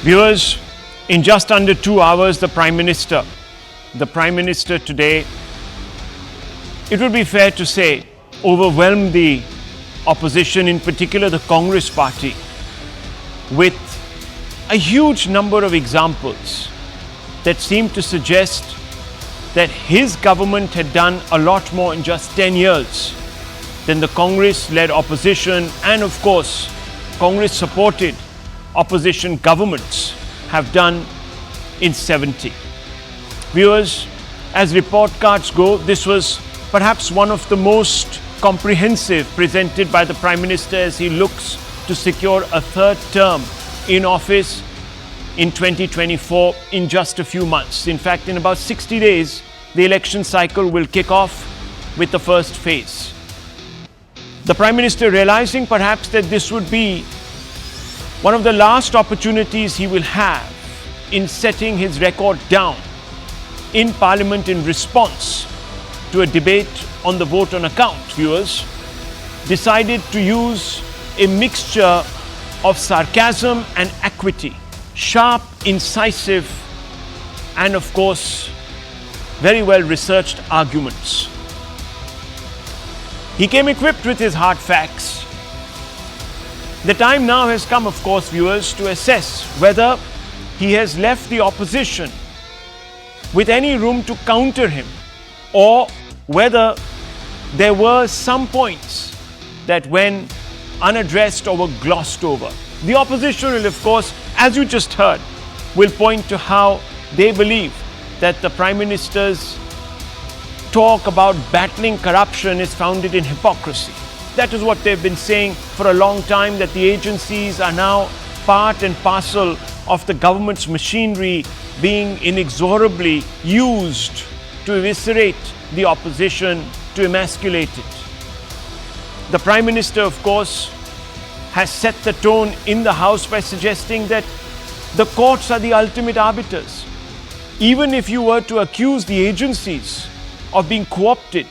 Viewers, in just under 2 hours, the Prime Minister today, it would be fair to say, overwhelmed the opposition, in particular the Congress party, with a huge number of examples that seem to suggest that his government had done a lot more in just 10 years than the Congress-led opposition and, of course, Congress-supported opposition governments have done in 70. Viewers, as report cards go, this was perhaps one of the most comprehensive presented by the Prime Minister as he looks to secure a third term in office in 2024 in just a few months. In fact, in about 60 days, the election cycle will kick off with the first phase. The Prime Minister realizing perhaps that this would be one of the last opportunities he will have in setting his record down in Parliament in response to a debate on the vote on account, viewers, decided to use a mixture of sarcasm and equity, sharp, incisive, and of course, very well researched arguments. He came equipped with his hard facts. The time now has come, of course, viewers, to assess whether he has left the opposition with any room to counter him, or whether there were some points that went unaddressed or were glossed over. The opposition will, of course, as you just heard, will point to how they believe that the Prime Minister's talk about battling corruption is founded in hypocrisy. That is what they've been saying for a long time, that the agencies are now part and parcel of the government's machinery being inexorably used to eviscerate the opposition, to emasculate it. The Prime Minister, of course, has set the tone in the House by suggesting that the courts are the ultimate arbiters. Even if you were to accuse the agencies of being co-opted,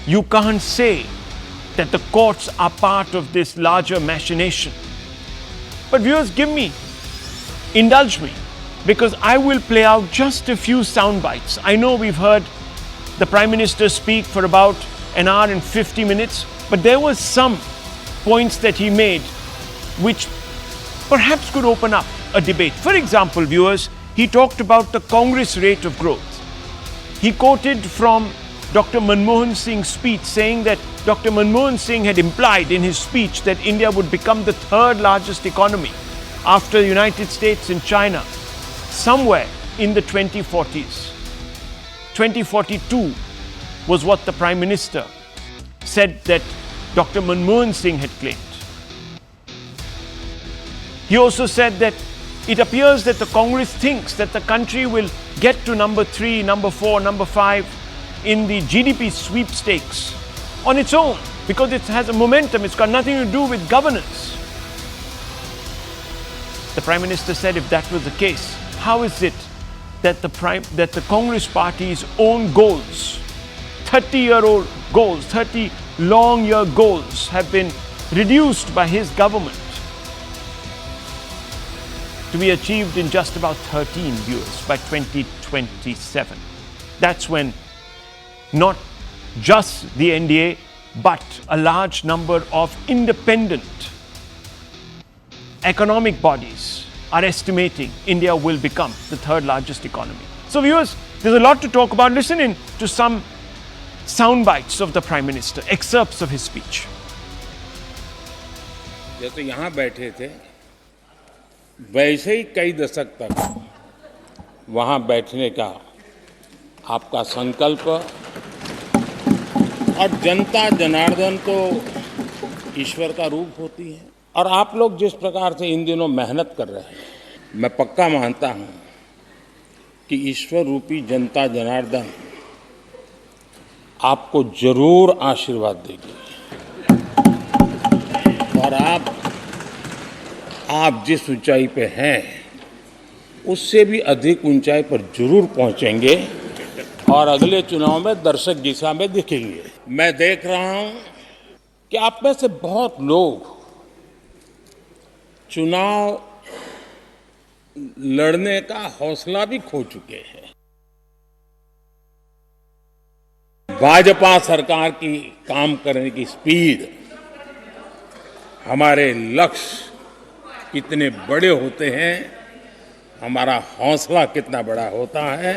you can't say that the courts are part of this larger machination. But viewers, indulge me, because I will play out just a few sound bites. I know we've heard the Prime Minister speak for about an hour and 50 minutes, but there were some points that he made which perhaps could open up a debate. For example, viewers, he talked about the Congress rate of growth. He quoted from Dr. Manmohan Singh's speech, saying that Dr. Manmohan Singh had implied in his speech that India would become the third largest economy after the United States and China somewhere in the 2040s. 2042 was what the Prime Minister said that Dr. Manmohan Singh had claimed. He also said that it appears that the Congress thinks that the country will get to number 3, number 4, number 5 in the GDP sweepstakes on its own, because it has a momentum. It's got nothing to do with governance. The Prime Minister said, if that was the case, how is it that the Congress party's own goals, 30-year-old goals, 30 long-year goals, have been reduced by his government to be achieved in just about 13 years by 2027. That's when not just the NDA, but a large number of independent economic bodies are estimating India will become the third largest economy. So viewers, there's a lot to talk about. Listen in to some sound bites of the Prime Minister, excerpts of his speech. जैसे यहाँ बैठे थे, वैसे ही कई दशक तक वहाँ बैठने का आपका संकल्प, और जनता जनार्दन तो ईश्वर का रूप होती है, और आप लोग जिस प्रकार से इन दिनों मेहनत कर रहे हैं, मैं पक्का मानता हूँ कि ईश्वर रूपी जनता जनार्दन आपको जरूर आशीर्वाद देगी, और आप जिस ऊंचाई पे हैं उससे भी अधिक ऊंचाई पर जरूर पहुंचेंगे, और अगले चुनाव में दर्शक दिशा में दिखेंगे। मैं देख रहा हूं कि आप में से बहुत लोग चुनाव लड़ने का हौसला भी खो चुके हैं। भाजपा सरकार की काम करने की स्पीड, हमारे लक्ष्य कितने बड़े होते हैं, हमारा हौसला कितना बड़ा होता है,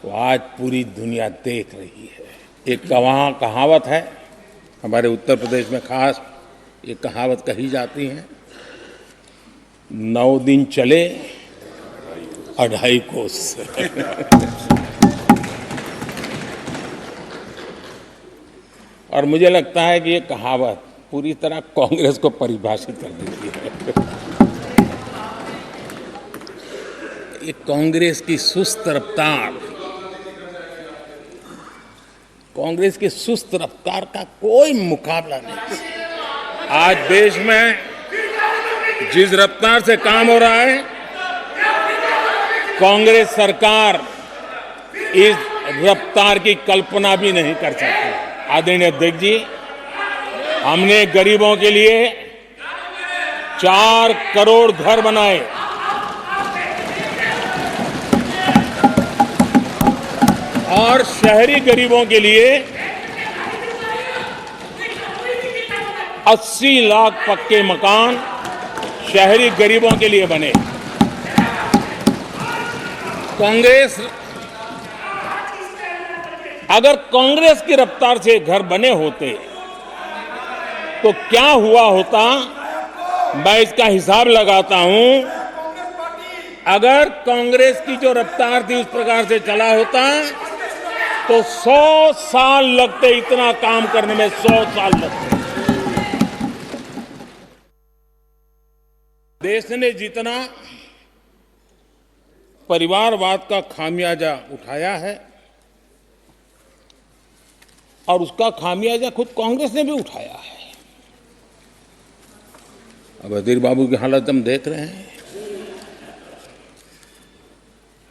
वो आज पूरी दुनिया देख रही है। एक कहावत है हमारे उत्तर प्रदेश में, खास एक कहावत कही जाती है, 9 दिन चले 2.5 कोस। और मुझे लगता है कि ये कहावत पूरी तरह कांग्रेस को परिभाषित कर देती है। ये कांग्रेस की सुस्त रफ्तार, कांग्रेस की सुस्त रफ्तार का कोई मुकाबला नहीं। आज देश में जिस रफ्तार से काम हो रहा है, कांग्रेस सरकार इस रफ्तार की कल्पना भी नहीं कर सकती। आदरणीय अध्यक्ष जी, हमने गरीबों के लिए 4 करोड़ घर बनाए, और शहरी गरीबों के लिए 80 लाख पक्के मकान शहरी गरीबों के लिए बने। अगर कांग्रेस की रफ्तार से घर बने होते तो क्या हुआ होता, मैं इसका हिसाब लगाता हूं। अगर कांग्रेस की जो रफ्तार थी उस प्रकार से चला होता तो 100 साल लगते, इतना काम करने में 100 साल लगते। देश ने जितना परिवारवाद का खामियाजा उठाया है, और उसका खामियाजा खुद कांग्रेस ने भी उठाया है। अब अधीर बाबू की हालत हम देख रहे हैं,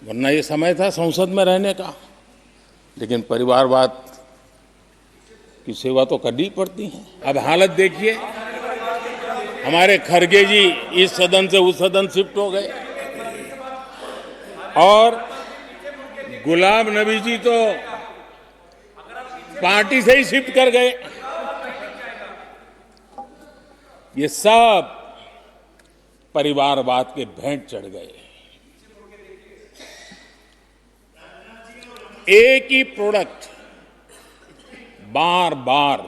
वरना ये समय था संसद में रहने का, लेकिन परिवारवाद की सेवा तो करनी पड़ती है। अब हालत देखिए, हमारे खरगे जी इस सदन से उस सदन शिफ्ट हो गए, और गुलाम नबी जी तो पार्टी से ही शिफ्ट कर गए। ये सब परिवारवाद के भेंट चढ़ गए। एक ही प्रोडक्ट बार बार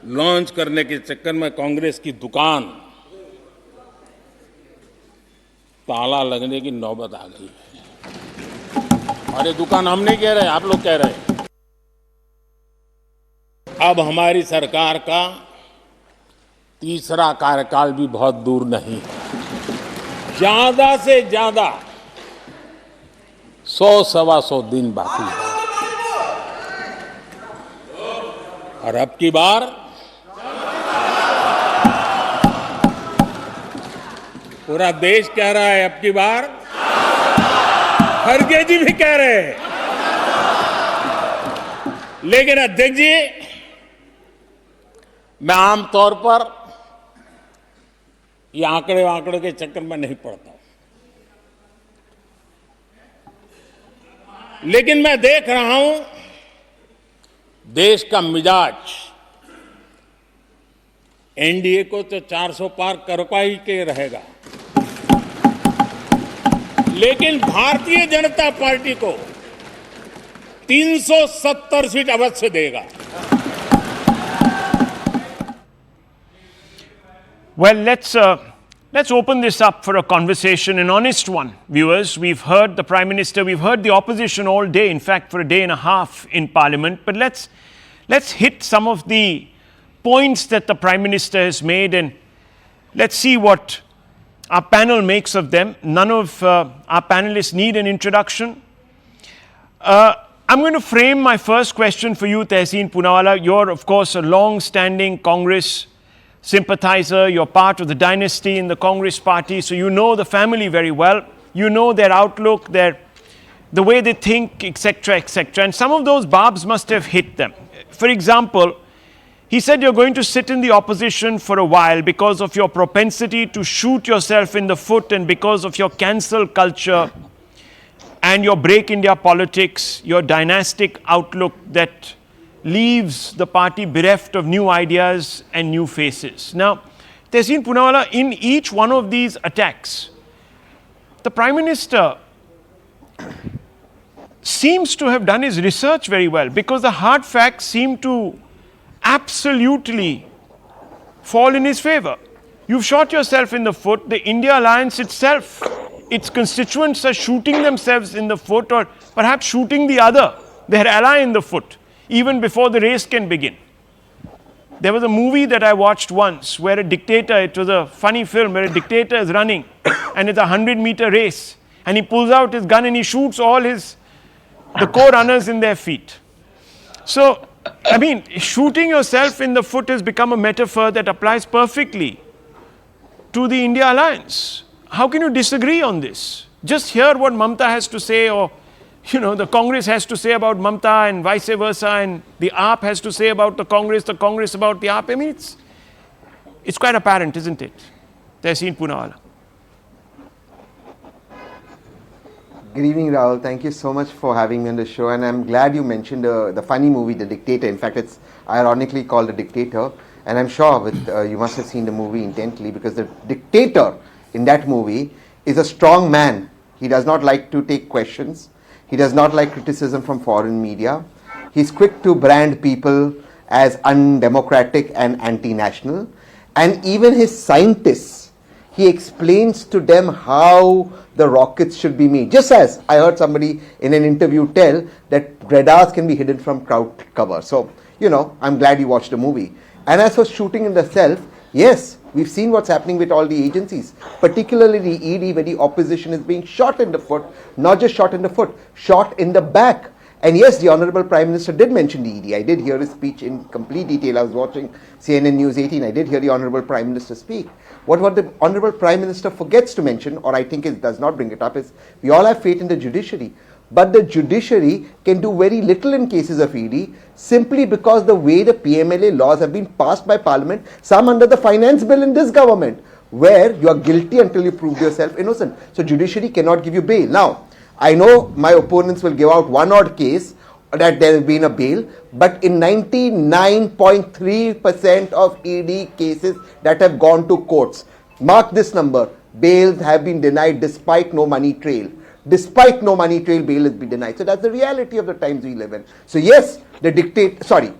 लॉन्च करने के चक्कर में कांग्रेस की दुकान ताला लगने की नौबत आ गई है। और ये दुकान हम नहीं कह रहे, आप लोग कह रहे हैं। अब हमारी सरकार का तीसरा कार्यकाल भी बहुत दूर नहीं है। ज्यादा से ज्यादा 100-125 दिन बाकी है। और अब की बार पूरा देश कह रहा है, अब की बार खरगे जी भी कह रहे हैं। लेकिन अध्यक्ष जी, मैं आमतौर पर ये आंकड़े के चक्कर में नहीं पड़ता, लेकिन मैं देख रहा हूं देश का मिजाज एनडीए को तो 400 पार करवा ही के रहेगा, लेकिन भारतीय जनता पार्टी को 370 सीट अवश्य देगा। Well, let's open this up for a conversation, an honest one. Viewers, we've heard the Prime Minister, we've heard the opposition all day, in fact for a day and a half in Parliament, but let's hit some of the points that the Prime Minister has made, and let's see what our panel makes of them. None of our panelists need an introduction. I'm going to frame my first question for you, Tehseen Poonawalla. You're, of course, a long-standing Congress sympathizer. You're part of the dynasty in the Congress party, so you know the family very well. You know their outlook, the way they think, etc., etc. And some of those barbs must have hit them. For example, He said you're going to sit in the opposition for a while because of your propensity to shoot yourself in the foot and because of your cancel culture and your break India politics, your dynastic outlook that leaves the party bereft of new ideas and new faces. Now, Tehseen Poonawalla, in each one of these attacks, the Prime Minister seems to have done his research very well, because the hard facts seem to absolutely fall in his favor. You've shot yourself in the foot. The India Alliance itself, its constituents are shooting themselves in the foot, or perhaps shooting the other, their ally, in the foot, even before the race can begin. There was a movie that I watched once where a dictator, it was a funny film, where a dictator is running and it's a 100-meter race, and he pulls out his gun and he shoots all the co-runners in their feet. So, I mean, shooting yourself in the foot has become a metaphor that applies perfectly to the India Alliance. How can you disagree on this? Just hear what Mamta has to say, or the Congress has to say about Mamta, and vice versa, and the AAP has to say about the Congress about the AAP. I mean, it's quite apparent, isn't it? Tehseen Poonawalla. Good evening, Rahul. Thank you so much for having me on the show, and I'm glad you mentioned the funny movie, The Dictator. In fact, it's ironically called The Dictator, and I'm sure you must have seen the movie intently, because the dictator in that movie is a strong man. He does not like to take questions. He does not like criticism from foreign media. He's quick to brand people as undemocratic and anti-national. And even his scientists, he explains to them how the rockets should be made. Just as I heard somebody in an interview tell that radars can be hidden from crowd cover. So, I'm glad you watched the movie. And as for shooting in the self, yes, we've seen what's happening with all the agencies, particularly the ED, where the opposition is being shot in the foot, not just shot in the foot, shot in the back. And yes, the Honorable Prime Minister did mention the ED. I did hear his speech in complete detail. I was watching CNN News 18. I did hear the Honorable Prime Minister speak. What the Honorable Prime Minister forgets to mention, or I think it does not bring it up, is we all have faith in the judiciary. But the judiciary can do very little in cases of ED, simply because the way the PMLA laws have been passed by Parliament, some under the finance bill in this government, where you are guilty until you prove yourself innocent. So judiciary cannot give you bail. Now, I know my opponents will give out one odd case that there has been a bail, but in 99.3% of ED cases that have gone to courts, mark this number, bails have been denied despite no money trail. Despite no money trail, bail has been denied. So that's the reality of the times we live in. So yes, the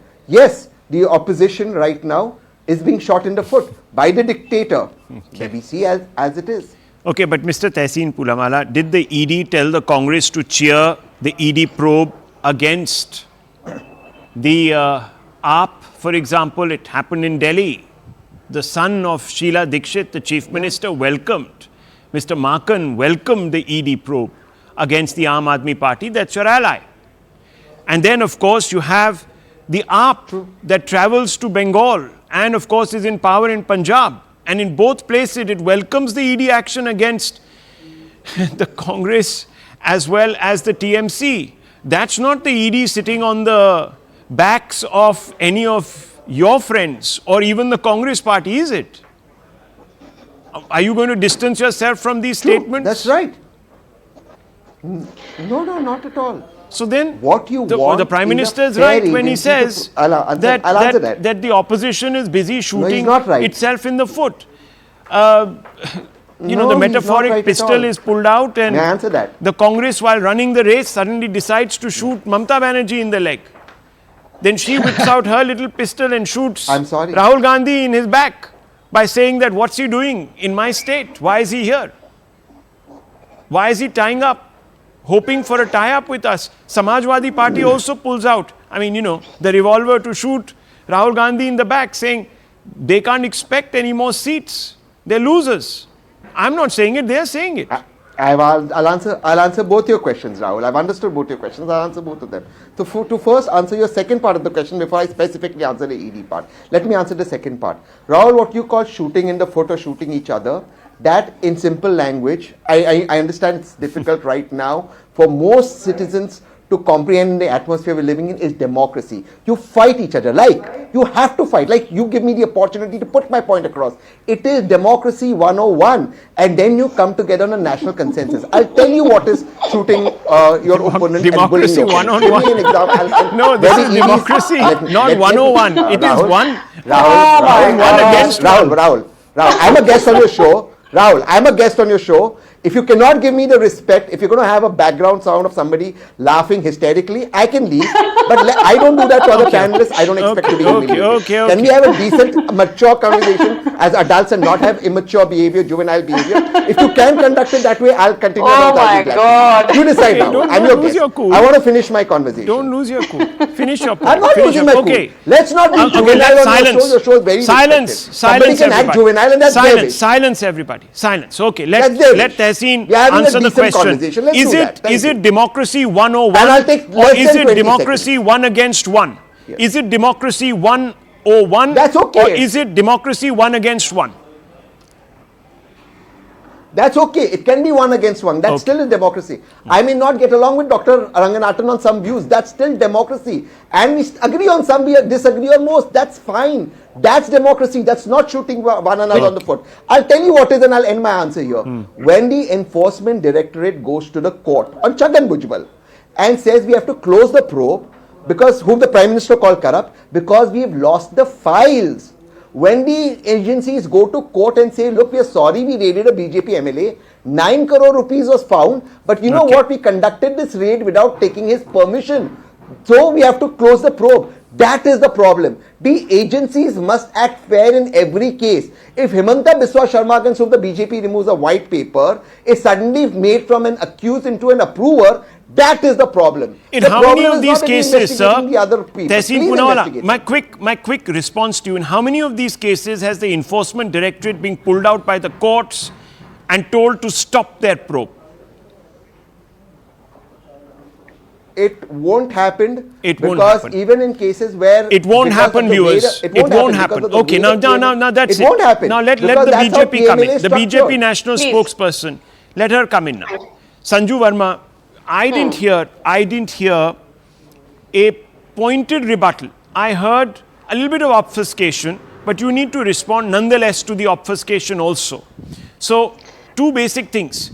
opposition right now is being shot in the foot by the dictator. Okay. We see as it is. Okay, but Mr. Tehseen Poonawalla, did the ED tell the Congress to cheer the ED probe against the AAP? For example, it happened in Delhi. The son of Sheila Dikshit, the Chief Minister, welcomed. Mr. Markan welcomed the ED probe against the Aam Aadmi Party. That's your ally. And then, of course, you have the AAP that travels to Bengal and, of course, is in power in Punjab. And in both places, it welcomes the ED action against the Congress as well as the TMC. That's not the ED sitting on the backs of any of your friends or even the Congress party, is it? Are you going to distance yourself from these statements? That's right. No, not at all. So then, the Prime Minister is right when he says that the opposition is busy shooting itself in the foot. The metaphoric pistol is pulled out, and the Congress, while running the race, suddenly decides to shoot Mamta Banerjee in the leg. Then she whips out her little pistol and shoots Rahul Gandhi in his back by saying that, what's he doing in my state? Why is he here? Why is he tying up, hoping for a tie-up with us? Samajwadi Party also pulls out, the revolver to shoot Rahul Gandhi in the back, saying they can't expect any more seats. They're losers. I'm not saying it, they're saying it. I'll answer both your questions, Rahul. I've understood both your questions. I'll answer both of them. So to first answer your second part of the question before I specifically answer the ED part, let me answer the second part. Rahul, what you call shooting in the foot or shooting each other, that in simple language, I understand it's difficult right now for most citizens to comprehend the atmosphere we're living in is democracy. You fight each other. You have to fight. You give me the opportunity to put my point across. It is democracy 101. And then you come together on a national consensus. I'll tell you what is shooting your opponent democracy and bullying your opponent. Give me an example. No, this is democracy, not 101. It is one against one. Rahul, I'm a guest on your show. Rahul, I'm a guest on your show. If you cannot give me the respect, if you're going to have a background sound of somebody laughing hysterically, I can leave. But I don't do that to other panelists. I don't expect to be humiliated. Can we have a decent, mature conversation as adults and not have immature behavior, juvenile behavior? If you can conduct it that way, I'll continue. Oh my God. You decide now. I'm your guest. I want to finish my conversation. Don't lose your cool. Finish your point. I'm not losing my cool. Let's not be juvenile on your show. Your show is very silence. Somebody can act juvenile and that's silence. Silence, everybody. Silence. Okay, let Tehseen answer the question. Is it democracy 101 and I'll take or is it democracy seconds. 1 against 1? Yes. Is it democracy 101? That's okay. Or is it democracy 1 against 1? That's okay. It can be 1 against 1. That's still a democracy. I may not get along with Dr. Ranganathan on some views. That's still democracy. And we agree on some, we disagree on most. That's fine. That's democracy. That's not shooting one another on the foot. I'll tell you what is and I'll end my answer here. When the Enforcement Directorate goes to the court on Chhagan Bhujbal and says we have to close the probe because whom the Prime Minister called corrupt, because we've lost the files. When the agencies go to court and say, look, we are sorry, we raided a BJP MLA, 9 crore rupees was found, but you know what, we conducted this raid without taking his permission. So we have to close the probe. That is the problem. The agencies must act fair in every case. If Himanta Biswa Sharma, against whom the BJP removes a white paper, is suddenly made from an accused into an approver, that is the problem. In the how problem many of these cases, sir, Tehseen Poonawalla, my quick response to you, in how many of these cases has the Enforcement Directorate been pulled out by the courts and told to stop their probe? It won't happen. It won't because happen. Even in cases where it won't happen, viewers. It won't happen. Okay, now that's it. It won't happen. Now let the BJP come in. The BJP national spokesperson, let her come in now. Sanju Verma, I didn't hear a pointed rebuttal. I heard a little bit of obfuscation, but you need to respond nonetheless to the obfuscation also. So, two basic things.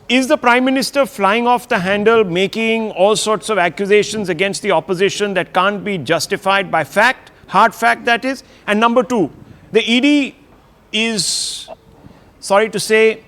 Is the Prime Minister flying off the handle, making all sorts of accusations against the opposition that can't be justified by fact, hard fact that is? And number two, the ED is, sorry to say,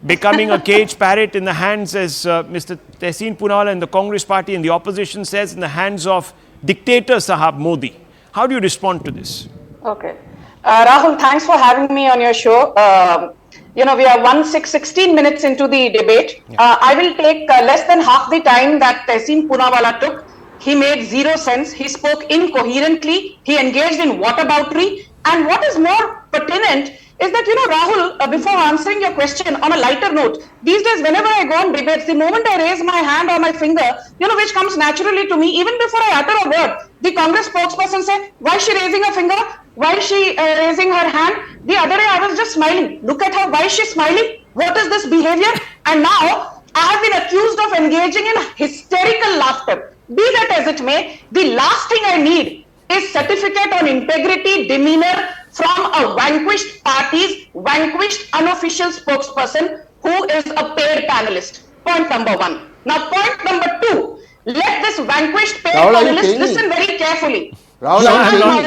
becoming a cage parrot in the hands, as Mr. Tehseen Poonawalla and the Congress party and the opposition says, in the hands of dictator Sahab Modi. How do you respond to this? Okay. Rahul, thanks for having me on your show. We are 16 minutes into the debate. I will take less than half the time that Tehseen Poonawalla took. He made zero sense. He spoke incoherently. He engaged in whataboutery. And what is more pertinent is that, Rahul, before answering your question on a lighter note, these days, whenever I go on debates, the moment I raise my hand or my finger, which comes naturally to me, even before I utter a word, the Congress spokesperson says, why is she raising her finger? Why is she raising her hand? The other day, I was just smiling. Look at her. Why is she smiling? What is this behavior? And now, I have been accused of engaging in hysterical laughter. Be that as it may, the last thing I need is certificate on integrity, demeanor from a vanquished party's vanquished unofficial spokesperson who is a paid panelist. Point number one. Now, point number two. Let this vanquished paid panelist listen very carefully. Rahul,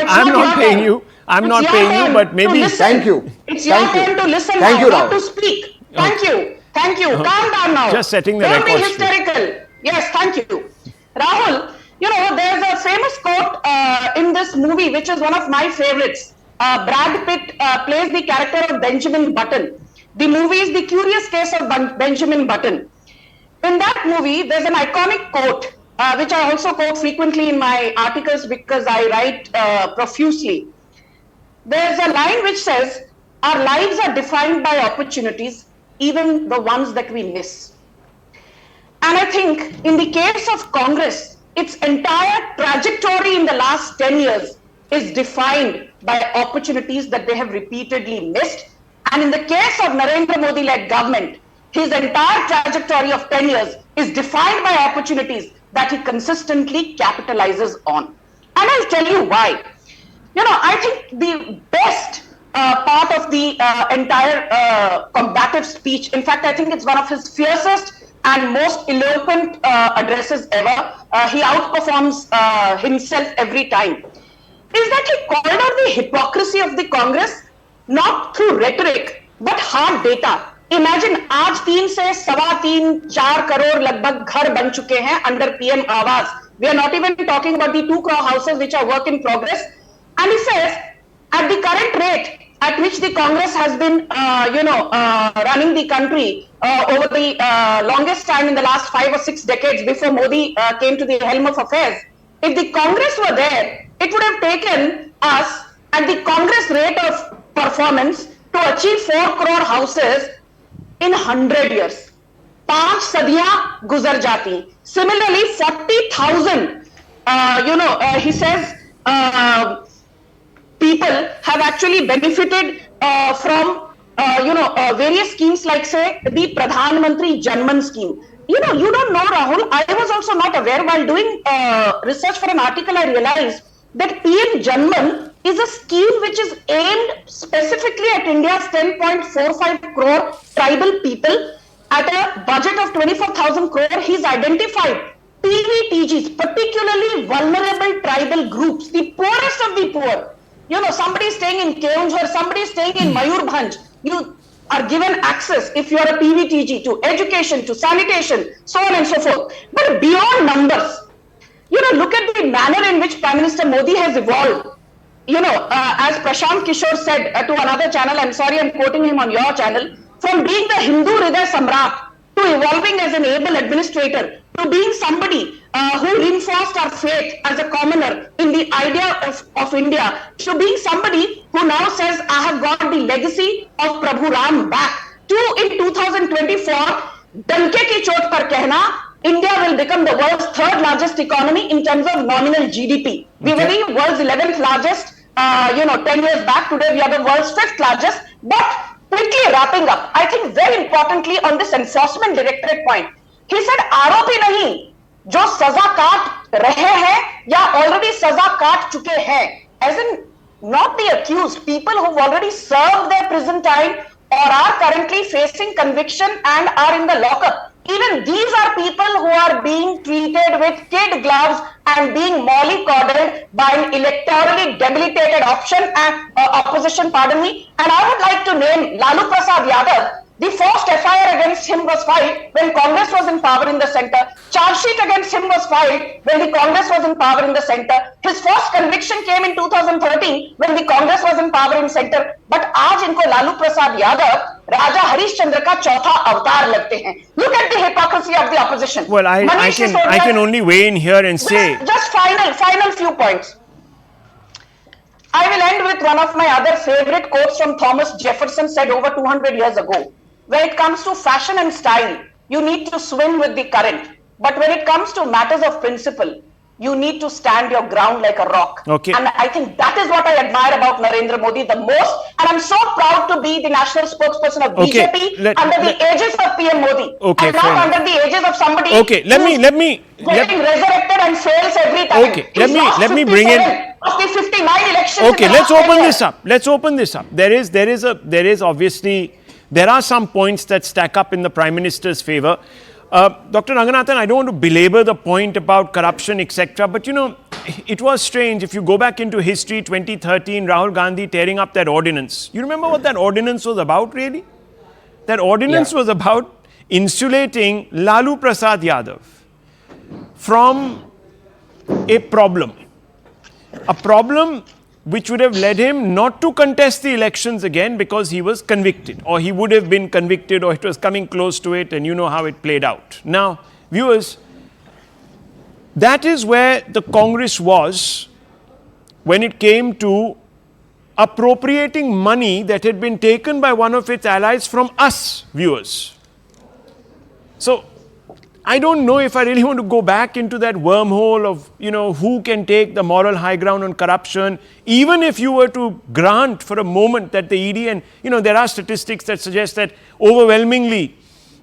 I'm not paying you. I'm not paying you, but maybe. Thank you. It's your turn to listen now, not to speak. Thank you. Thank you. Calm down now. Just setting the record. Don't be hysterical. Yes, thank you. Rahul, there's a famous quote in this movie, which is one of my favorites. Brad Pitt plays the character of Benjamin Button. The movie is The Curious Case of Benjamin Button. In that movie, there's an iconic quote, which I also quote frequently in my articles because I write profusely. There's a line which says, our lives are defined by opportunities, even the ones that we miss. And I think in the case of Congress, its entire trajectory in the last 10 years is defined by opportunities that they have repeatedly missed. And in the case of Narendra Modi-led government, his entire trajectory of 10 years is defined by opportunities that he consistently capitalizes on. And I'll tell you why. I think the best part of the entire combative speech, in fact, I think it's one of his fiercest and most eloquent addresses ever. He outperforms himself every time. Is that he called out the hypocrisy of the Congress, not through rhetoric, but hard data. Imagine, आज 3 से 3.25-4 करोड़ लगभग घर बन चुके हैं under PM आवास. We are not even talking about the 2 crore houses which are work in progress. And he says, at the current rate at which the Congress has been, running the country over the longest time in the last 5 or 6 decades before Modi came to the helm of affairs, if the Congress were there, it would have taken us at the Congress rate of performance to achieve 4 crore houses in 100 years. 5 sadiyan guzar jati. Similarly, 40,000, he says, people have actually benefited from, various schemes like, say, the Pradhan Mantri Janman scheme. You don't know, Rahul. I was also not aware. While doing research for an article, I realized that PM Janman is a scheme which is aimed specifically at India's 10.45 crore tribal people at a budget of 24,000 crore. He's identified PVTGs, particularly vulnerable tribal groups, the poorest of the poor. Somebody staying in Keonjhar, somebody staying in Mayurbhanj. You are given access, if you are a PVTG, to education, to sanitation, so on and so forth. But beyond numbers, look at the manner in which Prime Minister Modi has evolved. As Prashant Kishore said to another channel, I'm sorry I'm quoting him on your channel, from being the Hindu Hriday Samrat to evolving as an able administrator, to being somebody who reinforced our faith as a commoner in the idea of India, to being somebody who now says, I have got the legacy of Prabhu Ram back, to in 2024, danke ki chot par kehna, India will become the world's 3rd largest economy in terms of nominal GDP. We were the world's 11th largest, 10 years back. Today we are the world's 5th largest. But quickly wrapping up, I think very importantly on this enforcement directorate point, he said, आरोपी नहीं, जो सजा काट रहे हैं या already सजा काट चुके हैं, as in not the accused, people who've already served their prison time or are currently facing conviction and are in the lockup. Even these are people who are being treated with kid gloves and being mollycoddled by an electorally debilitated opposition, pardon me. And I would like to name Lalu Prasad Yadav. The first FIR against him was filed when Congress was in power in the center. Charge sheet against him was filed when the Congress was in power in the center. His first conviction came in 2013 when the Congress was in power in center. But आज इनको लालू प्रसाद यादव राजा हरिश्चंद्र का चौथा अवतार लगते हैं. Look at the hypocrisy of the opposition. Well, I can only weigh in here and say just final few points. I will end with one of my other favorite quotes from Thomas Jefferson, said over 200 years ago. When it comes to fashion and style, you need to swim with the current. But when it comes to matters of principle, you need to stand your ground like a rock. Okay. And I think that is what I admire about Narendra Modi the most. And I'm so proud to be the national spokesperson of BJP under the aegis of PM Modi. Okay, and not under the aegis of somebody getting resurrected and fails every time. Okay, let me bring in of the 59 elections. Okay, let's open this up. There is obviously, there are some points that stack up in the Prime Minister's favor. Dr. Ranganathan, I don't want to belabor the point about corruption, etc. But it was strange. If you go back into history, 2013, Rahul Gandhi tearing up that ordinance. You remember what that ordinance was about, really? That ordinance was about insulating Lalu Prasad Yadav from a problem. A problem which would have led him not to contest the elections again because he was convicted, or he would have been convicted, or it was coming close to it, and you know how it played out. Now, viewers, that is where the Congress was when it came to appropriating money that had been taken by one of its allies from us, viewers. So, I don't know if I really want to go back into that wormhole of, who can take the moral high ground on corruption, even if you were to grant for a moment that the ED, and, there are statistics that suggest that overwhelmingly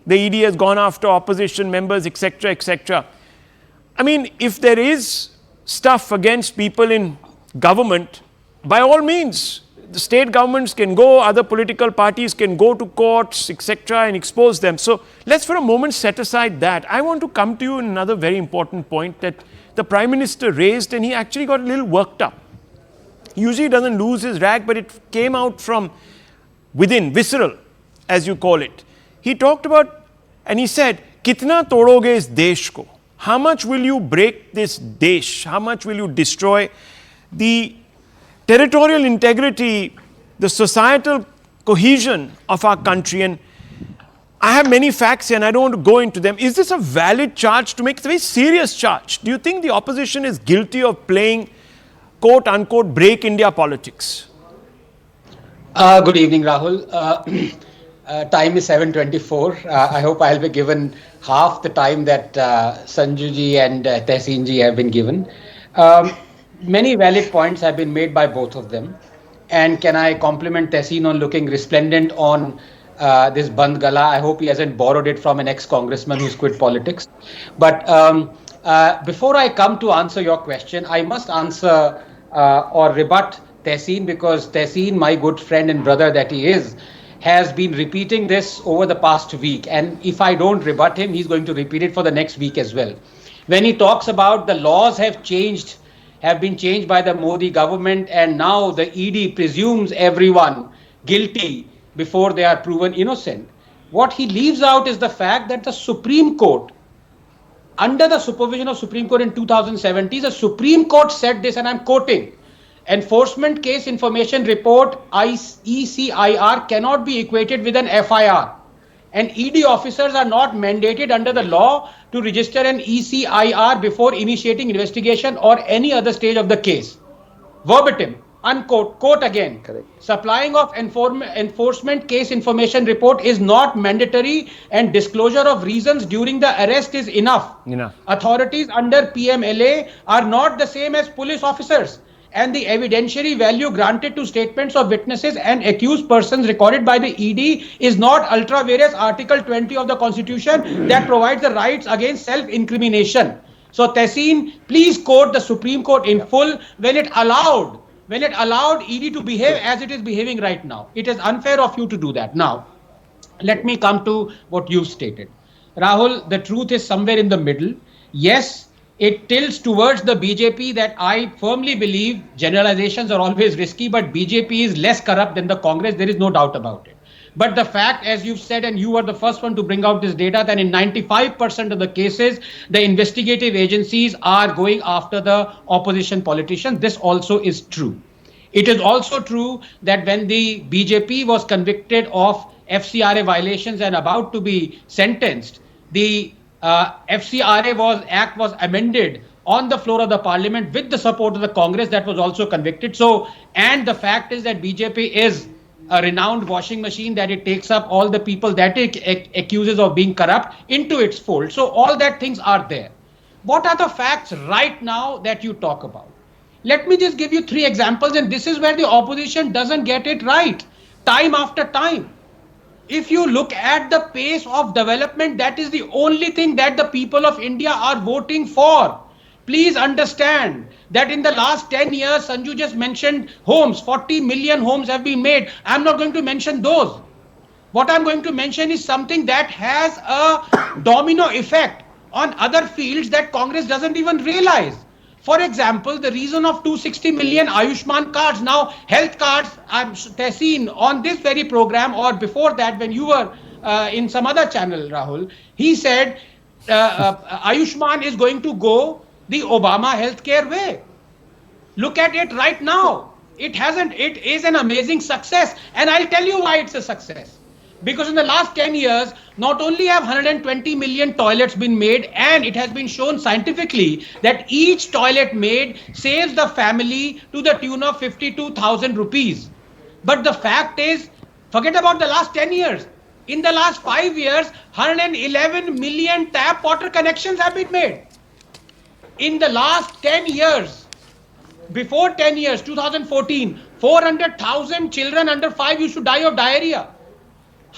the ED has gone after opposition members, etc., etc. I mean, if there is stuff against people in government, by all means, the state governments can go, other political parties can go to courts, etc., and expose them. So let's for a moment set aside that. I want to come to you in another very important point that the Prime Minister raised, and he actually got a little worked up. He usually doesn't lose his rag, but it came out from within, visceral, as you call it. He talked about, and he said, "Kitna todoge is desh ko?" How much will you break this desh? How much will you destroy the territorial integrity, the societal cohesion of our country? And I have many facts here and I don't want to go into them. Is this a valid charge to make? It's a very serious charge. Do you think the opposition is guilty of playing quote unquote break India politics? Good evening, Rahul. Time is 7:24. I hope I'll be given half the time that Sanjuji and Tehseenji have been given. Many valid points have been made by both of them. And can I compliment Tehseen on looking resplendent on this Band Gala? I hope he hasn't borrowed it from an ex-congressman who's quit politics. But before I come to answer your question, I must answer or rebut Tehseen, because Tehseen, my good friend and brother that he is, has been repeating this over the past week. And if I don't rebut him, he's going to repeat it for the next week as well. When he talks about the laws have been changed by the Modi government, and now the ED presumes everyone guilty before they are proven innocent. What he leaves out is the fact that the Supreme Court, under the supervision of Supreme Court in 2017, the Supreme Court said this, and I'm quoting, "Enforcement Case Information Report ECIR cannot be equated with an FIR, and ED officers are not mandated under the law to register an ECIR before initiating investigation or any other stage of the case." Verbatim, unquote, quote again. Correct. "Supplying of enforcement case information report is not mandatory, and disclosure of reasons during the arrest is enough. Authorities under PMLA are not the same as police officers, and the evidentiary value granted to statements of witnesses and accused persons recorded by the ED is not ultra vires Article 20 of the Constitution that provides the rights against self-incrimination." So Tehseen, please quote the Supreme Court in full when it allowed ED to behave as it is behaving right now. It is unfair of you to do that. Now, let me come to what you've stated. Rahul, the truth is somewhere in the middle. Yes, it tilts towards the BJP that I firmly believe generalizations are always risky, but BJP is less corrupt than the Congress. There is no doubt about it. But the fact, as you've said, and you were the first one to bring out this data, that in 95% of the cases, the investigative agencies are going after the opposition politicians. This also is true. It is also true that when the BJP was convicted of FCRA violations and about to be sentenced, the FCRA Act was amended on the floor of the parliament with the support of the Congress that was also convicted. So, and the fact is that BJP is a renowned washing machine, that it takes up all the people that it accuses of being corrupt into its fold. So all that things are there. What are the facts right now that you talk about? Let me just give you 3 examples, and this is where the opposition doesn't get it right time after time. If you look at the pace of development, that is the only thing that the people of India are voting for. Please understand that in the last 10 years, Sanju just mentioned homes, 40 million homes have been made. I'm not going to mention those. What I'm going to mention is something that has a domino effect on other fields that Congress doesn't even realize. For example, the reason of 260 million Ayushman cards, now health cards, I'm seen on this very program, or before that when you were in some other channel, Rahul, he said Ayushman is going to go the Obama healthcare way. Look at it right now. It hasn't. It is an amazing success. And I'll tell you why it's a success. Because in the last 10 years, not only have 120 million toilets been made, and it has been shown scientifically that each toilet made saves the family to the tune of 52,000 rupees. But the fact is, forget about the last 10 years. In the last 5 years, 111 million tap water connections have been made. In the last 10 years, before 10 years, 2014, 400,000 children under 5 used to die of diarrhea.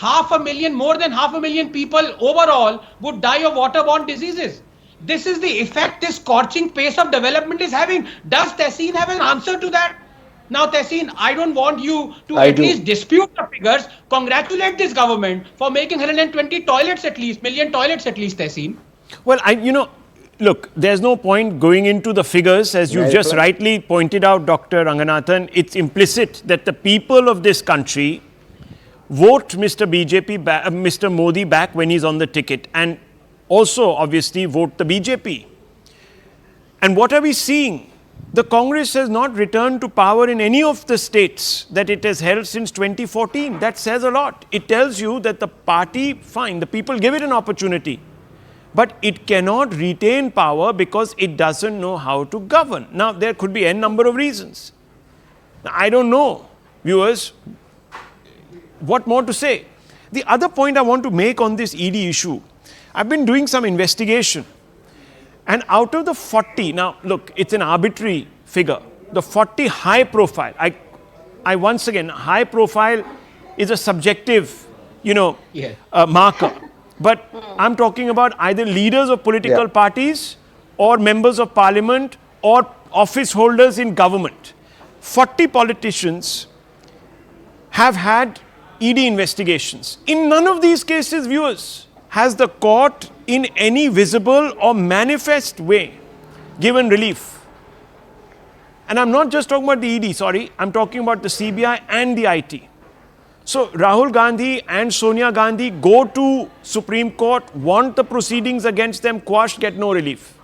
More than half a million people overall would die of waterborne diseases. This is the effect this scorching pace of development is having. Does Tehseen have an answer to that? Now, Tehseen, I don't want you to least dispute the figures. Congratulate this government for making 120 toilets at least, million toilets at least, Tehseen. Well, look, there's no point going into the figures. As you just rightly pointed out, Dr. Ranganathan, it's implicit that the people of this country vote Mr. Modi back when he's on the ticket, and also obviously vote the BJP. And what are we seeing? The Congress has not returned to power in any of the states that it has held since 2014. That says a lot. It tells you that the party, fine, the people give it an opportunity, but it cannot retain power because it doesn't know how to govern. Now, there could be n number of reasons. Now, I don't know, viewers, what more to say. The other point I want to make on this ED issue, I've been doing some investigation. And out of the 40, now look, it's an arbitrary figure, the 40 high profile, I once again, high profile is a subjective, marker. But I'm talking about either leaders of political parties or members of parliament or office holders in government. 40 politicians have had ED investigations. In none of these cases, viewers, has the court in any visible or manifest way given relief. And I'm not just talking about the ED, sorry, I'm talking about the CBI and the IT. So Rahul Gandhi and Sonia Gandhi go to Supreme Court, want the proceedings against them quashed, get no relief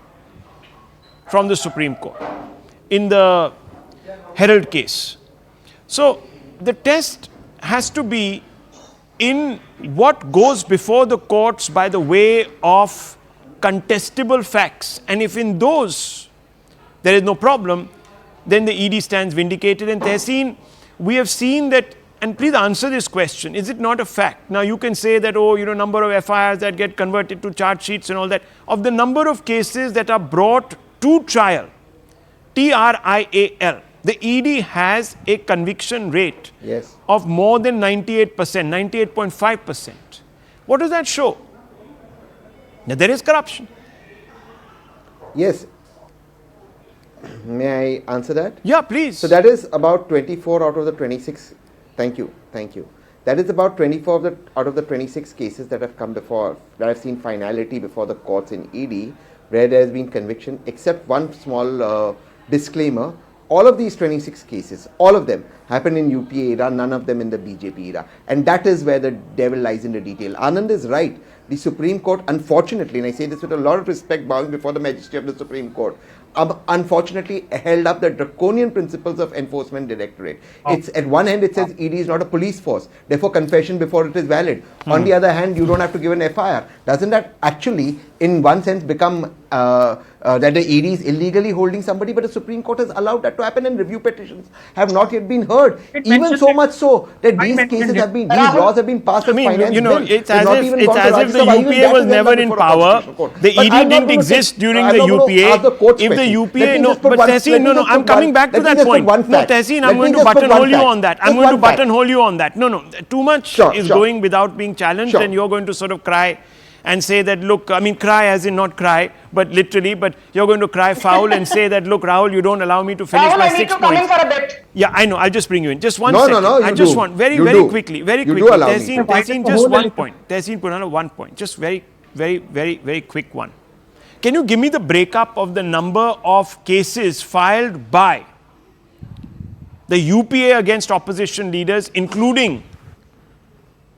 from the Supreme Court in the Herald case. So the test has to be in what goes before the courts by the way of contestable facts. And if in those there is no problem, then the ED stands vindicated. And Tehseen, we have seen that, and please answer this question, is it not a fact? Now you can say that, number of FIRs that get converted to charge sheets and all that. Of the number of cases that are brought to trial, TRIAL, the ED has a conviction rate of more than 98%, 98.5%. What does that show? That there is corruption. Yes. May I answer that? Yeah, please. So that is about 24 out of the 26. Thank you. That is about 24 out of the 26 cases that have come before, that have seen finality before the courts in ED, where there has been conviction, except one small disclaimer. All of these 26 cases, all of them happened in UPA era, none of them in the BJP era. And that is where the devil lies in the detail. Anand is right. The Supreme Court, unfortunately, and I say this with a lot of respect, bowing before the majesty of the Supreme Court, unfortunately held up the draconian principles of enforcement directorate. It's at one hand it says ED is not a police force, therefore confession before it is valid. On the other hand, you don't have to give an FIR. Doesn't that actually in one sense become that the ED is illegally holding somebody, but the Supreme Court has allowed that to happen, and review petitions have not yet been heard. Even so much so that these cases have been, these laws have been passed as finance bills. It's as if the UPA was never in power. The ED didn't exist during the UPA. If the UPA, but Tehseen, I'm coming back to that point. No, Tehseen, I'm going to buttonhole you on that. I'm going to buttonhole you on that. No, too much is going without being challenged, and you're going to sort of cry and say that, look, I mean, cry as in not cry, but literally, but you're going to cry foul and say that, look, Rahul, you don't allow me to finish Rahul, my 6 I need to points. come in for a bit. Yeah, I know. I'll just bring you in. Just one second. No, I just want, very quickly. Tehseen, just 1 point. Tehseen Purnala, 1 point. Just very quick one. Can you give me the breakup of the number of cases filed by the UPA against opposition leaders, including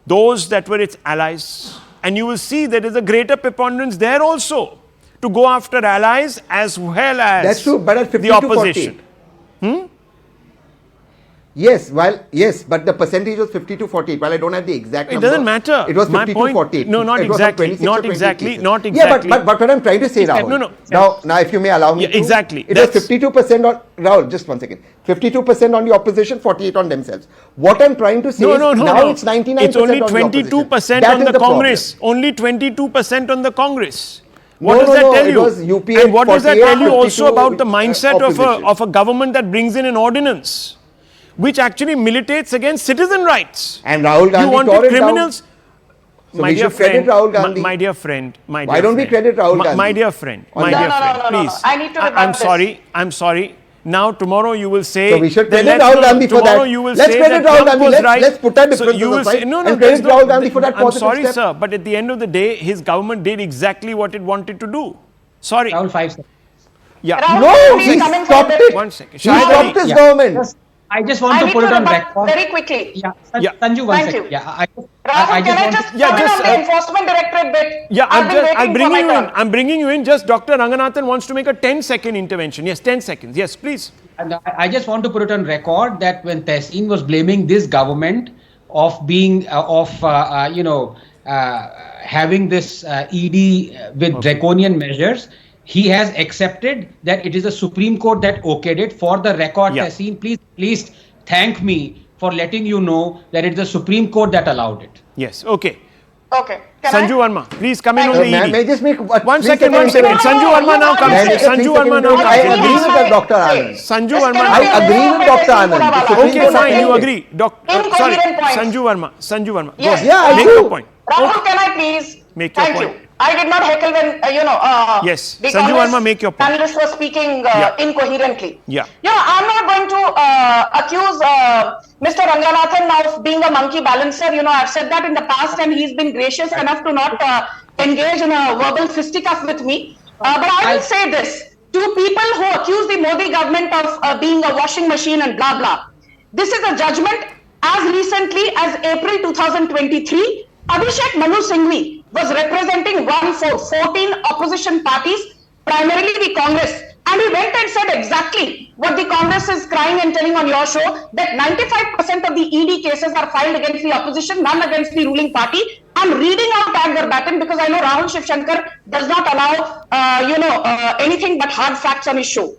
those that were its allies? And you will see there is a greater preponderance there also to go after allies as well as that's true, but at 50 the opposition. Yes, but the percentage was 50 to 48. Well, I don't have the exact number. It doesn't matter. It was 50 to 48. No, not exactly. Not exactly. Yeah, but what I'm trying to say, Rahul. Now, if you may allow me to. Exactly. It was 52% on, Rahul, just 1 second. 52% on the opposition, 48 on themselves. What I'm trying to say is now it's 99% It's only 22% on the Congress. Only 22% on the Congress. What does that tell you? And what does that tell you also about the mindset of a government that brings in an ordinance which actually militates against citizen rights? And Rahul Gandhi you wanted criminals. So we should credit Rahul Gandhi. My dear friend, Why don't we credit Rahul Gandhi? My dear friend, please. I need to rebut I'm this. sorry. I'm sorry. Now tomorrow you will say. So we should credit Rahul Gandhi for that. Let's credit Rahul Gandhi. Let's put that difference aside and credit Rahul Gandhi for that positive step. I'm sorry, sir, but at the end of the day, his government did exactly what it wanted to do. Sorry. Rahul, 5 seconds. Yeah. Rahul No, Gandhi he coming stopped from it. 1 second. He stopped his Yeah. government. I just want to put it on record. very quickly. Yeah, Yeah. Sanju, one Thank second. you. Yeah, Rahul, can I want just to- come in on the enforcement directorate bit? Yeah, I've been I'll waiting bring for my you in. turn. I'm bringing you in. Just Dr. Ranganathan wants to make a 10-second intervention. Yes, 10 seconds. Yes, please. And I just want to put it on record that when Tehseen was blaming this government of being, having this ED with draconian measures, he has accepted that it is the Supreme Court that okayed it. For the record, Yeah. Tehseen, please thank me for letting you know that it's the Supreme Court that allowed it. Yes, okay. Okay. Can Sanju I? Varma, please come in on Thank the May ED. I just make One 3 second. intervention? Sanju Varma now comes May I in. make a Sanju 3 Varma now second comes I in. agree Please. with Dr. Anand. Sanju Just Varma. can I agree with Dr. Anand. The Supreme Okay, Court fine. You okayed it. agree. Incoherent Sorry, points. Sanju Varma. Sanju Varma. Go Yes. ahead. Yeah, I Make do. your point. Rahul, can I please? Make your Thank point. you. I did not heckle when, Yes. the Sanju Congress Varma, make your point. panelists were speaking Yeah. incoherently. Yeah. I'm not going to accuse Mr. Ranganathan of being a monkey balancer. I've said that in the past and he's been gracious enough to not engage in a verbal fisticuff with me. But I will say this to people who accuse the Modi government of being a washing machine and blah, blah. This is a judgment as recently as April 2023. Abhishek Manu Singhvi was representing 14 opposition parties, primarily the Congress. And he went and said exactly what the Congress is crying and telling on your show, that 95% of the ED cases are filed against the opposition, none against the ruling party. I'm reading out at verbatim because I know Rahul Shiv Shankar does not allow, anything but hard facts on his show.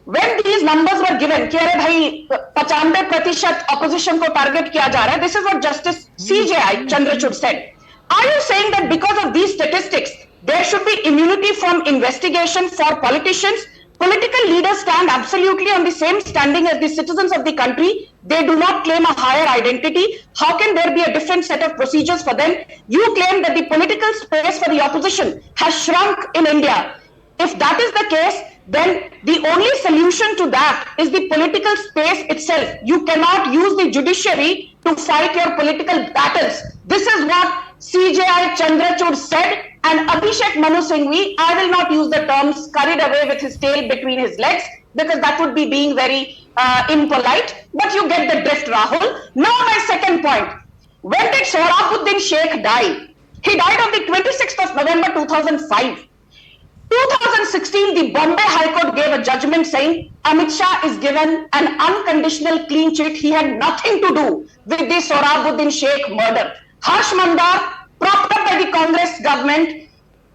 When these numbers were given, कि अरे भाई 95% opposition को target किया जा रहा है, this is what Justice CJI Chandrachud said. Are you saying that because of these statistics, there should be immunity from investigation for politicians? Political leaders stand absolutely on the same standing as the citizens of the country. They do not claim a higher identity. How can there be a different set of procedures for them? You claim that the political space for the opposition has shrunk in India. If that is the case, then the only solution to that is the political space itself. You cannot use the judiciary to fight your political battles. This is what CJI Chandrachud said, and Abhishek Manu Singhvi, I will not use the term scurried away with his tail between his legs because that would be being very impolite, but you get the drift, Rahul. Now my second point. When did Sohrabuddin Sheikh die? He died on the 26th of November 2005. 2016, the Bombay High Court gave a judgment saying Amit Shah is given an unconditional clean chit. He had nothing to do with the Sohrabuddin Sheikh murder. Harsh Mandar, propped up by the Congress government,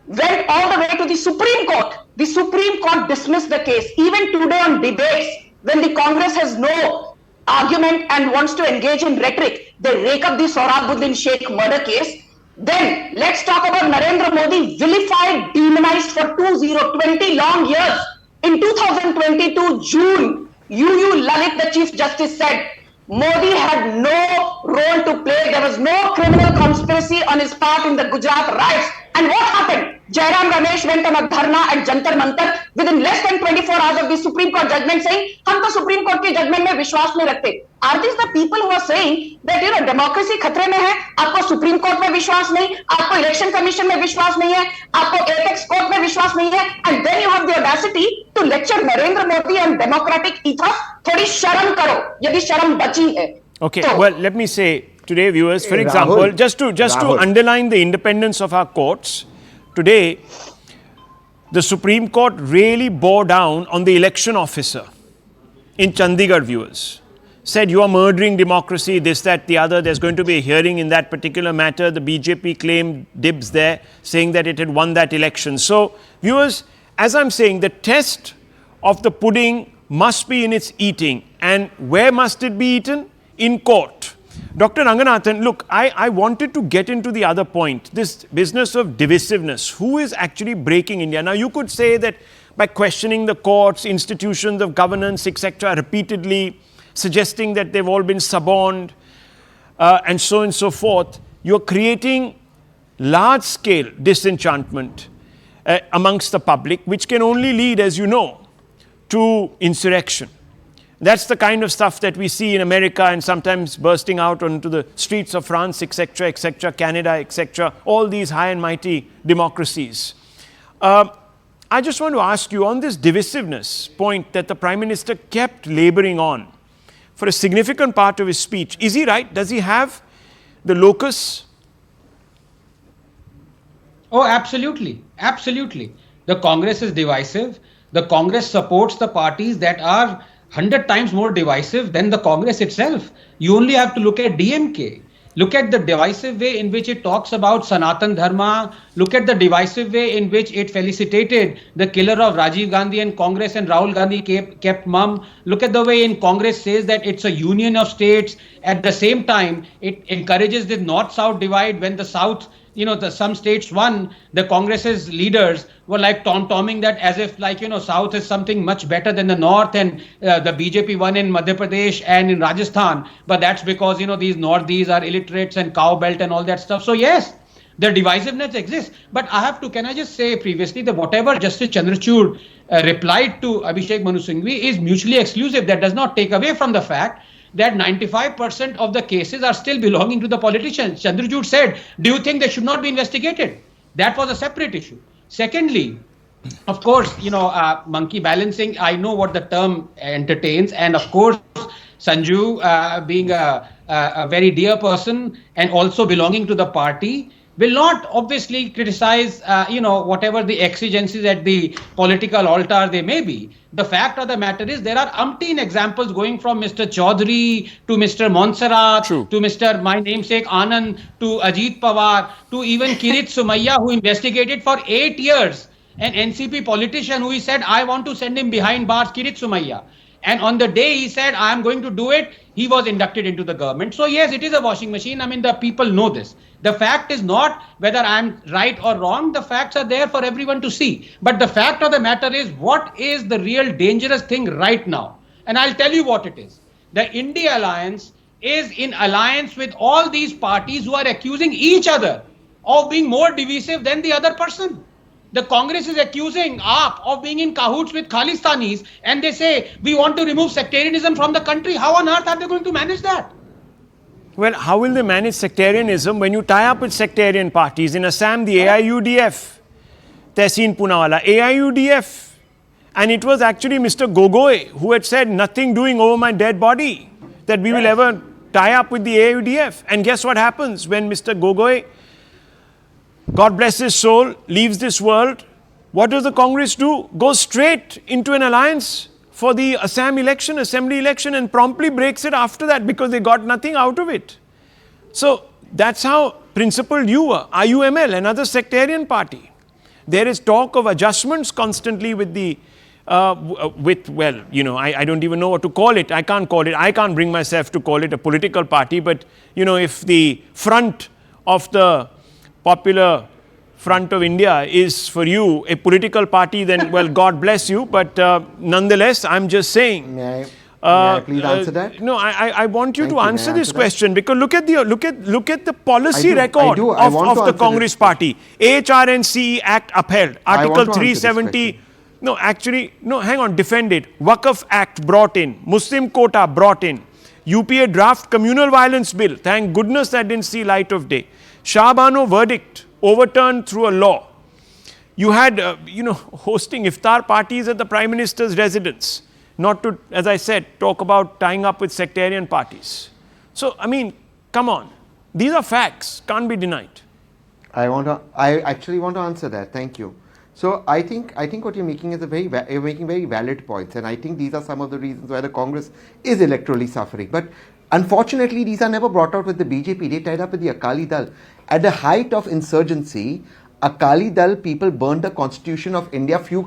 went all the way to the Supreme Court. The Supreme Court dismissed the case. Even today on debates, when the Congress has no argument and wants to engage in rhetoric, they rake up the Sohrabuddin Sheikh murder case. Then let's talk about Narendra Modi, vilified, demonized for 20 long years. In 2022 June, UU Lalit, the Chief Justice, said Modi had no role to play. There was no criminal conspiracy on his part in the Gujarat riots. And what happened? Jairam Ramesh went on a dharna at Jantar Mantar within less than 24 hours of the Supreme Court judgment saying, हम तो Supreme Court के judgment में विश्वास नहीं रखते. Are these the people who are saying that democracy खतरे में है? आपको Supreme Court में विश्वास नहीं, आपको Election Commission में विश्वास नहीं है, आपको Apex Court में विश्वास नहीं है, and then you have the audacity to lecture Narendra Modi on democratic ethos. थोड़ी शर्म करो, यदि शर्म बची है. Okay, well, let me say today, viewers, for Hey, example, Rahul. just to underline the independence of our courts, today, the Supreme Court really bore down on the election officer in Chandigarh, viewers. Said, you are murdering democracy, this, that, the other. There's going to be a hearing in that particular matter. The BJP claimed dibs there, saying that it had won that election. So, viewers, as I'm saying, the test of the pudding must be in its eating. And where must it be eaten? In court. Dr. Ranganathan, look, I wanted to get into the other point, this business of divisiveness. Who is actually breaking India? Now, you could say that by questioning the courts, institutions of governance, etc., repeatedly, suggesting that they've all been suborned, and so forth, you're creating large-scale disenchantment amongst the public, which can only lead, as you know, to insurrection. That's the kind of stuff that we see in America and sometimes bursting out onto the streets of France, etc., Canada, etc., all these high and mighty democracies. I just want to ask you on this divisiveness point that the Prime Minister kept laboring on for a significant part of his speech. Is he right? Does he have the locus? Oh, absolutely. Absolutely. The Congress is divisive. The Congress supports the parties that are 100 times more divisive than the Congress itself. You only have to look at DMK. Look at the divisive way in which it talks about Sanatan Dharma. Look at the divisive way in which it felicitated the killer of Rajiv Gandhi and Congress, and Rahul Gandhi kept mum. Look at the way in Congress says that it's a union of states. At the same time, it encourages the north-south divide when the south, some states won. The Congress's leaders were like tom-tomming that as if south is something much better than the north, and the BJP won in Madhya Pradesh and in Rajasthan. But that's because, these northeast are illiterates and cow belt and all that stuff. So yes, the divisiveness exists. But can I just say previously that whatever Justice Chandrachud replied to Abhishek Manu Singhvi is mutually exclusive. That does not take away from the fact that 95% of the cases are still belonging to the politicians. Chandrachud said, do you think they should not be investigated? That was a separate issue. Secondly, of course, monkey balancing, I know what the term entertains. And of course, Sanju, being a very dear person and also belonging to the party, will not obviously criticize, whatever the exigencies at the political altar they may be. The fact of the matter is there are umpteen examples going from Mr. Chaudhary to Mr. Montserrat to Mr. my namesake Anand to Ajit Pawar to even Kirit Somaia, who investigated for 8 years. An NCP politician who he said, I want to send him behind bars, Kirit Somaia. And on the day he said, I am going to do it, he was inducted into the government. So yes, it is a washing machine. I mean, the people know this. The fact is not whether I am right or wrong. The facts are there for everyone to see. But the fact of the matter is, what is the real dangerous thing right now? And I'll tell you what it is. The India Alliance is in alliance with all these parties who are accusing each other of being more divisive than the other person. The Congress is accusing AAP of being in cahoots with Khalistanis, and they say, we want to remove sectarianism from the country. How on earth are they going to manage that? Well, how will they manage sectarianism when you tie up with sectarian parties? In Assam, the AIUDF, Tehseen Poonawalla, AIUDF. And it was actually Mr. Gogoi who had said, nothing doing over my dead body, that we will ever tie up with the AIUDF. And guess what happens when Mr. Gogoi, God bless his soul, leaves this world? What does the Congress do? Goes straight into an alliance for the Assam election, assembly election, and promptly breaks it after that because they got nothing out of it. So that's how principled you were. IUML, another sectarian party. There is talk of adjustments constantly with the, I don't even know what to call it. I can't bring myself to call it a political party, but, if the front of the Popular Front of India is for you a political party, then, well, God bless you. But nonetheless, I'm just saying. May I please answer that? No, I want you to answer this question because look at the policy record of the Congress party. AHRNC Act upheld. Article 370. No, actually, no, hang on, defend it. Waqf Act brought in. Muslim quota brought in. UPA draft communal violence bill. Thank goodness that didn't see light of day. Shah Bano verdict overturned through a law. You had, hosting iftar parties at the Prime Minister's residence. Not to, as I said, talk about tying up with sectarian parties. So, I mean, come on. These are facts, can't be denied. I actually want to answer that. Thank you. So I think what you're making is you're making very valid points, and I think these are some of the reasons why the Congress is electorally suffering. But unfortunately, these are never brought out with the BJP. They tied up with the Akali Dal. At the height of insurgency, Akali Dal people burned the constitution of India few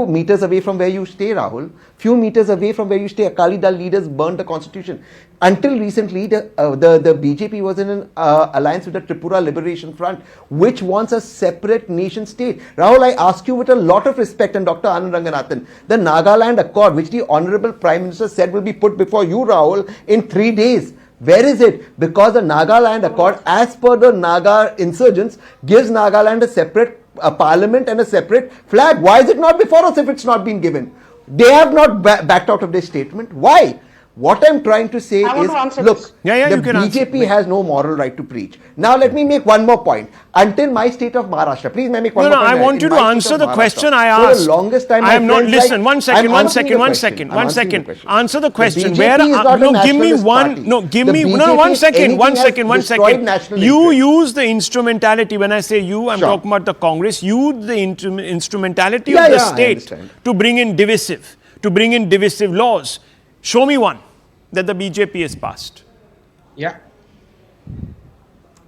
meters away from where you stay, Rahul. Few meters away from where you stay, Akali Dal leaders burned the constitution. Until recently, the BJP was in an alliance with the Tripura Liberation Front, which wants a separate nation state. Rahul, I ask you with a lot of respect, and Dr. Anand Ranganathan, the Nagaland Accord, which the Honorable Prime Minister said will be put before you, Rahul, in 3 days. Where is it? Because the Nagaland Accord, as per the Naga insurgents, gives Nagaland a separate parliament and a separate flag. Why is it not before us if it's not been given? They have not backed out of their statement. Why? What I'm trying to say is, look, the BJP has no moral right to preach. Now let me make one more point. Until my state of Maharashtra, please make one more point. I want you to answer the question I asked. For the longest time, I am not, listen, one second. Answer the question. Where, give me one, one second. You use the instrumentality, when I say you, I'm talking about the Congress, use the instrumentality of the state to bring in divisive laws. Show me one that the BJP has passed. Yeah.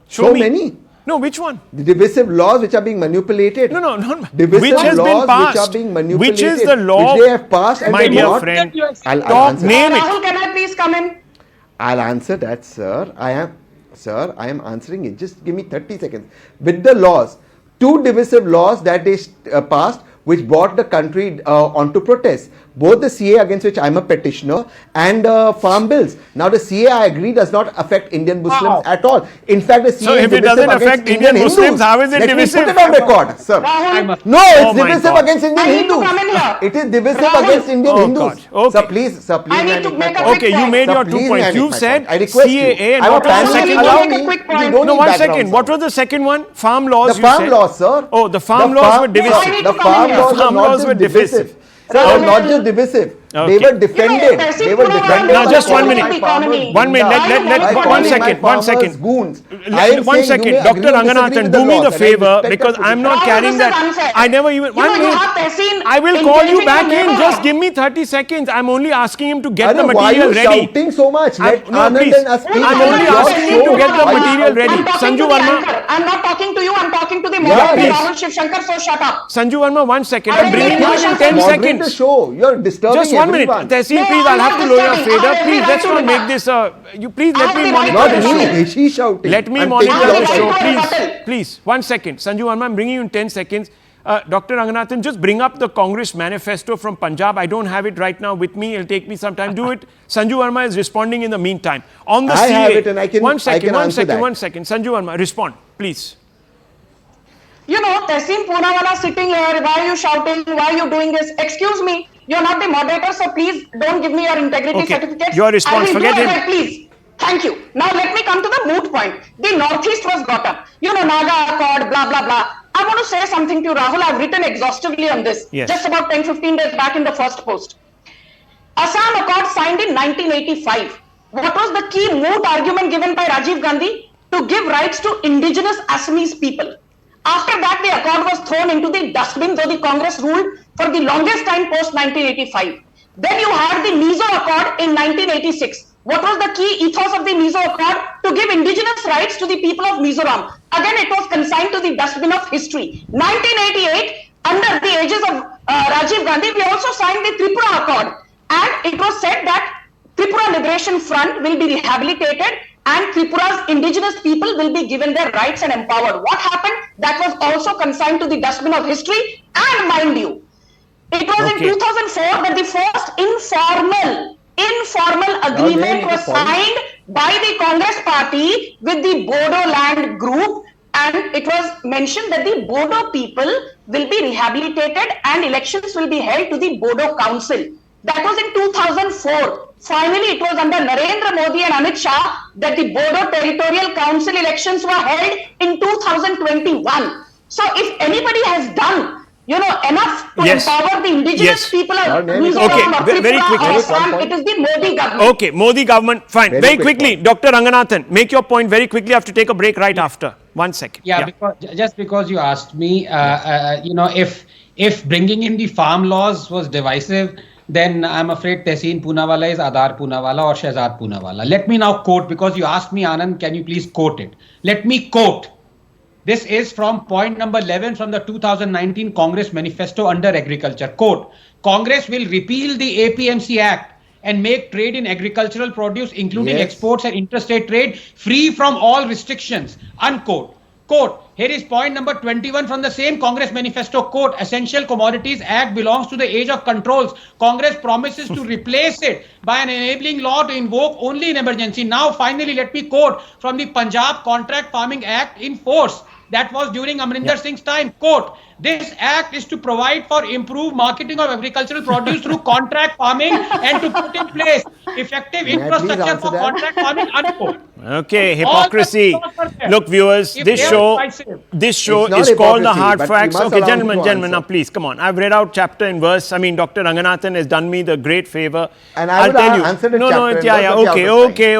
Show me. Many. No, which one? The divisive laws which are being manipulated. No. Divisive which has laws been passed. Which are being manipulated. Which is the law? Which they have passed and my dear friend. I'll name it. Rahul, can I please come in? I'll answer that, sir. I am answering it. Just give me 30 seconds. With the laws, 2 divisive laws that they passed, which brought the country onto protest. Both the CA, against which I'm a petitioner, and farm bills. Now the CA, I agree, does not affect Indian Muslims at all. In fact, the CA so if it doesn't affect Indian Muslims, how is it divisive? Let me put it on record, sir. Rahul, no, it's divisive against Indian Hindus. Come in here. It is divisive against Indian Hindus. Okay. Sir, please. I need to make a quick Okay, you made your 2 points. You've said CAA, I'm a panelist. No, 1 second. What was the second one? Farm laws. The farm laws, sir. Oh, the farm laws were divisive. The farm laws were divisive. Sir, not just divisive. Okay. They were defended. Now, just 1 minute. 1 minute. Let 1 second. 1 second. Goons. 1 second. Dr. Ranganathan, do me the favor, because I'm not carrying that. I never even. 1 minute. I will call you back in. Just give me 30 seconds. I'm only asking him to get the material ready. Why are you shouting so much? No, please. I'm only asking him to get the material ready. Sanju Verma. I'm not talking to you. I'm talking to the moderator, Rahul Shiv Shankar. So shut up. Sanju Verma, 1 second. I'm bringing you in 10 seconds. The show. You're disturbing just 1 minute. Tehsil, please, I'll have to lower your fader. Please, let's not make this you please let me monitor the show. Let me monitor the show, please. 1 second. Sanju Verma, I'm bringing you in 10 seconds. Dr. Ranganathan, just bring up the Congress manifesto from Punjab. I don't have it right now with me. It'll take me some time. Do it. Sanju Verma is responding in the meantime. On the CA. I have it and I can 1 second. Sanju Verma, respond, please. You know, Tehsin Poonawala sitting here. Why are you shouting? Why are you doing this? Excuse me. You're not the moderator, so please don't give me your integrity certificates. Your response, forget him. Please. Thank you. Now let me come to the moot point. The Northeast was brought up. You know, Naga Accord, blah, blah, blah. I want to say something to you, Rahul. I've written exhaustively on this. Yes. Just about 10-15 days back in the first post. Assam Accord signed in 1985. What was the key moot argument given by Rajiv Gandhi? To give rights to indigenous Assamese people. After that, the accord was thrown into the dustbin, though the Congress ruled for the longest time post-1985. Then you had the Mizo Accord in 1986. What was the key ethos of the Mizo Accord? To give indigenous rights to the people of Mizoram. Again, it was consigned to the dustbin of history. 1988, under the aegis of Rajiv Gandhi, we also signed the Tripura Accord. And it was said that Tripura Liberation Front will be rehabilitated and Tripura's indigenous people will be given their rights and empowered. What happened? That was also consigned to the dustbin of history. And mind you, it was in 2004 that the first informal agreement was signed by the Congress party with the Bodo land group, and it was mentioned that the Bodo people will be rehabilitated and elections will be held to the Bodo Council. That was in 2004. Finally, it was under Narendra Modi and Amit Shah that the Bodo Territorial Council elections were held in 2021. So if anybody has done enough to empower the indigenous people of Mizoram or Tripura or Assam, it is the Modi government. Okay, Modi government, fine. Very quickly, Dr. Ranganathan, make your point very quickly. I have to take a break right after. 1 second. Yeah. Because you asked me, if bringing in the farm laws was divisive, then I'm afraid Tehsin Poonawala is Adar Poonawala or Shehzad Poonawala. Let me now quote, because you asked me, Anand, can you please quote it? Let me quote. This is from point number 11 from the 2019 Congress Manifesto under Agriculture. Quote, Congress will repeal the APMC Act and make trade in agricultural produce, including exports and interstate trade, free from all restrictions. Unquote. Quote, Here is point number 21 from the same Congress manifesto, quote, Essential Commodities Act belongs to the age of controls. Congress promises to replace it by an enabling law to invoke only in emergency. Now, finally, let me quote from the Punjab Contract Farming Act in force. That was during Amrinder Singh's time. Quote, this act is to provide for improved marketing of agricultural produce through contract farming and to put in place effective infrastructure for contract farming, unquote. Okay, hypocrisy. Look, viewers, this show is called The Hard Facts. Okay, gentlemen, now please, come on. I've read out chapter and verse. I mean, Dr. Ranganathan has done me the great favor. And I'll tell you.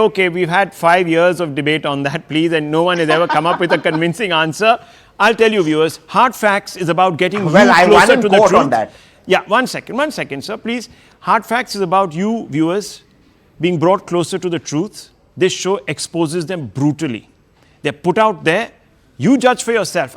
Okay. We've had 5 years of debate on that, please, and no one has ever come up with a convincing answer. I'll tell you, viewers, Hard Facts is about getting you closer to the truth. On that. Yeah, one second, sir, please. Hard Facts is about you, viewers, being brought closer to the truth. This show exposes them brutally. They're put out there. You judge for yourself.